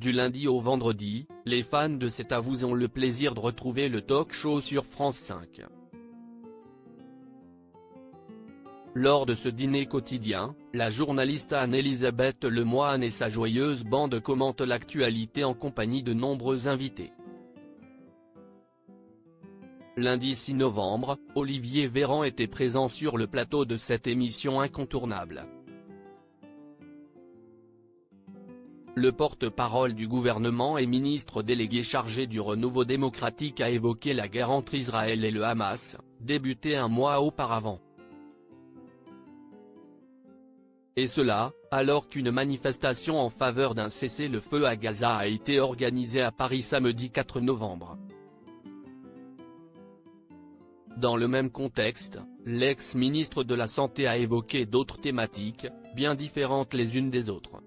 Du lundi au vendredi, les fans de C'est à vous ont le plaisir de retrouver le talk-show sur France 5. Lors de ce dîner quotidien, la journaliste Anne-Elisabeth Lemoine et sa joyeuse bande commentent l'actualité en compagnie de nombreux invités. Lundi 6 novembre, Olivier Véran était présent sur le plateau de cette émission incontournable. Le porte-parole du gouvernement et ministre délégué chargé du renouveau démocratique a évoqué la guerre entre Israël et le Hamas, débutée un mois auparavant. Et cela, alors qu'une manifestation en faveur d'un cessez-le-feu à Gaza a été organisée à Paris samedi 4 novembre. Dans le même contexte, l'ex-ministre de la Santé a évoqué d'autres thématiques, bien différentes les unes des autres.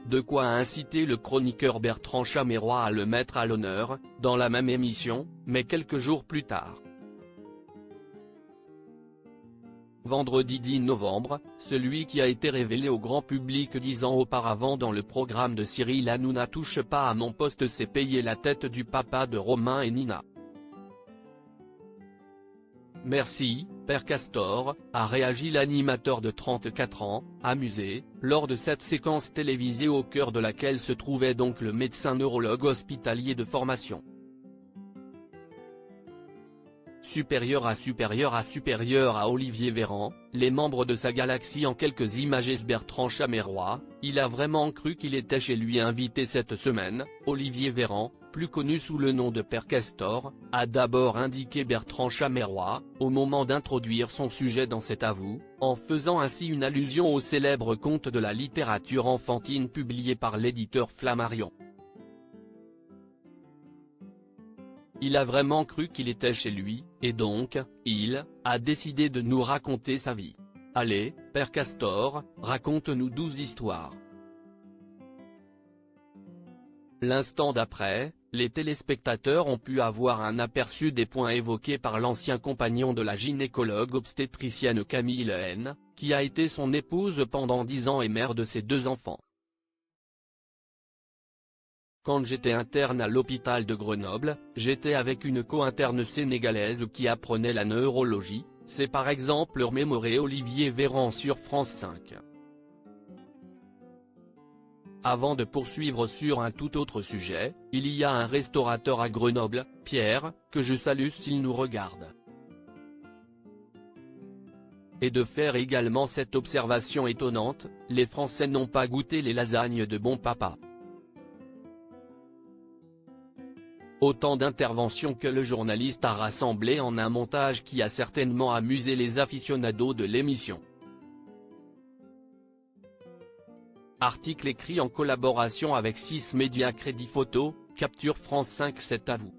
De quoi inciter le chroniqueur Bertrand Chameroy à le mettre à l'honneur, dans la même émission, mais quelques jours plus tard. Vendredi 10 novembre, celui qui a été révélé au grand public 10 ans auparavant dans le programme de Cyril Hanouna touche pas à mon poste s'est payé la tête du papa de Romain et Nina. Merci, Père Castor, a réagi l'animateur de 34 ans, amusé, lors de cette séquence télévisée au cœur de laquelle se trouvait donc le médecin neurologue hospitalier de formation. Supérieur à Olivier Véran, les membres de sa galaxie en quelques images. Bertrand Chameroy, il a vraiment cru qu'il était chez lui invité cette semaine. Olivier Véran, plus connu sous le nom de Père Castor, a d'abord indiqué Bertrand Chameroy, au moment d'introduire son sujet dans C'est à vous, en faisant ainsi une allusion au célèbre conte de la littérature enfantine publié par l'éditeur Flammarion. Il a vraiment cru qu'il était chez lui, et donc, il a décidé de nous raconter sa vie. Allez, Père Castor, raconte-nous 12 histoires. L'instant d'après, les téléspectateurs ont pu avoir un aperçu des points évoqués par l'ancien compagnon de la gynécologue obstétricienne Camille Lehen, qui a été son épouse pendant 10 ans et mère de ses 2 enfants. Quand j'étais interne à l'hôpital de Grenoble, j'étais avec une co-interne sénégalaise qui apprenait la neurologie, c'est par exemple remémoré Olivier Véran sur France 5. Avant de poursuivre sur un tout autre sujet, il y a un restaurateur à Grenoble, Pierre, que je salue s'il nous regarde. Et de faire également cette observation étonnante, les Français n'ont pas goûté les lasagnes de bon papa. Autant d'interventions que le journaliste a rassemblées en un montage qui a certainement amusé les aficionados de l'émission. Article écrit en collaboration avec 6 médias. Crédit photo, capture France 5. C'est à vous.